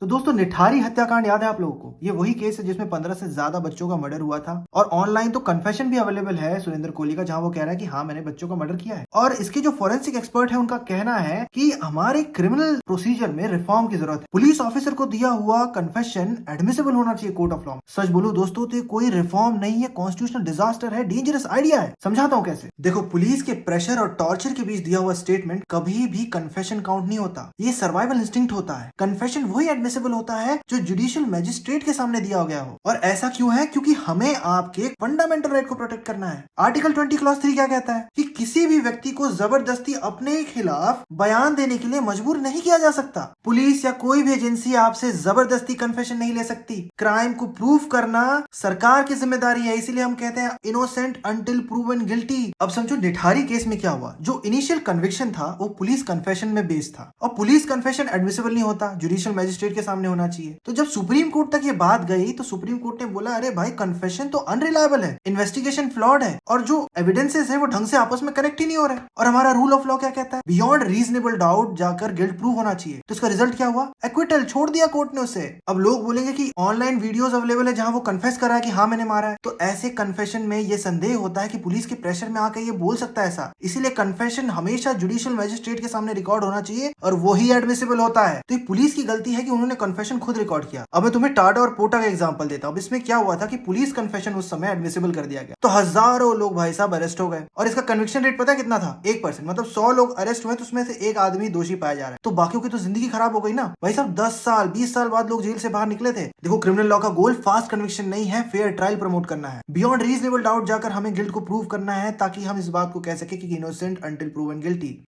तो दोस्तों निठारी हत्याकांड याद है आप लोगों को? ये वही केस है जिसमें 15 से ज्यादा बच्चों का मर्डर हुआ था और ऑनलाइन तो कन्फेशन भी अवेलेबल है सुरेंद्र कोहली का, जहां वो कह रहा है कि हाँ मैंने बच्चों का मर्डर किया है। और इसके जो फोरेंसिक एक्सपर्ट है उनका कहना है कि हमारे क्रिमिनल प्रोसीजर में रिफॉर्म की जरूरत है। पुलिस ऑफिसर को दिया हुआ कन्फेशन एडमिसिबल होना चाहिए कोर्ट ऑफ लॉ में। सच बोलो दोस्तों तो ये कोई रिफॉर्म नहीं है, कॉन्स्टिट्यूशनल डिजास्टर है, डेंजरस आइडिया है। समझाता हूँ कैसे। देखो, पुलिस के प्रेशर और टॉर्चर के बीच दिया हुआ स्टेटमेंट कभी भी कन्फेशन काउंट नहीं होता। ये सर्वाइवल इंस्टिंक्ट होता है। कन्फेशन वही एडमिसिबल होता है जो जुडिशियल मैजिस्ट्रेट के सामने दिया गया हो। और ऐसा क्यों है? क्योंकि हमें आपके फंडामेंटल राइट को प्रोटेक्ट करना है। आर्टिकल 20 क्लॉज 3 क्या कहता है कि किसी भी व्यक्ति को जबरदस्ती अपने खिलाफ बयान देने के लिए मजबूर नहीं किया जा सकता। पुलिस या कोई भी एजेंसी आपसे जबरदस्ती कन्फेशन नहीं ले सकती। क्राइम को प्रूव करना सरकार की जिम्मेदारी है, इसीलिए हम कहते हैं इनोसेंट अंटिल प्रूवन गिल्टी। अब समझो निठारी केस में क्या हुआ। जो इनिशियल कन्विक्शन था वो पुलिस कन्फेशन में बेस्ड था और पुलिस कन्फेशन एडमिसिबल नहीं होता, जुडिशियल मैजिस्ट्रेट के सामने होना चाहिए। तो जब सुप्रीम कोर्ट तक ये बात गई तो सुप्रीम कोर्ट ने बोला अरे भाई कन्फेशन तो अनरिलायबल है, इन्वेस्टिगेशन फ्लॉड है और जो एविडेंसेस है वो ढंग से आपस में कनेक्ट ही नहीं हो रहे। और हमारा रूल ऑफ लॉ क्या कहता है? बियॉन्ड रीजनेबल डाउट जाकर गिल्ट प्रूव होना चाहिए। तो इसका रिजल्ट क्या हुआ? एक्विटल, छोड़ दिया कोर्ट ने उसे। अब लोग बोलेंगे कि ऑनलाइन वीडियोस अवेलेबल है जहां वो कन्फेस कर रहा है कि हाँ मैंने मारा है। तो ऐसे कन्फेशन में ये संदेह होता है कि पुलिस के प्रेशर में आकर ये बोल सकता है ऐसा। इसीलिए कन्फेशन हमेशा जुडिशियल मैजिस्ट्रेट के सामने रिकॉर्ड होना चाहिए और वही एडमिसिबल होता है। तो ये पुलिस की गलती है कि उन्होंने कन्फेशन खुद रिकॉर्ड किया। अब मैं तुम्हें टाटा और पोटा का एग्जांपल देता हूँ। इसमें क्या हुआ था कि पुलिस कन्फेशन उस समय एडमिसिबल कर दिया गया तो हजारों लोग भाई साहब अरेस्ट हो गए। और इसका कन्विक्शन रेट पता है कितना था? 1%। मतलब 100 लोग अरेस्ट हुए तो उसमें से एक आदमी दोषी पाया जा रहा है। तो बाकियों की तो जिंदगी खराब हो गई ना भाई साहब। 10 साल 20 साल बाद लोग जेल से बाहर निकले थे। देखो, क्रिमिनल लॉ का गोल फास्ट कन्विक्शन नहीं है, फेयर ट्रायल प्रमोट करना है। बियॉन्ड रीजनेबल डाउट जाकर हमें गिल्ट को प्रूव करना है ताकि हम इस बात को कह सके कि इनोसेंट अंटिल प्रूवन गिल्टी।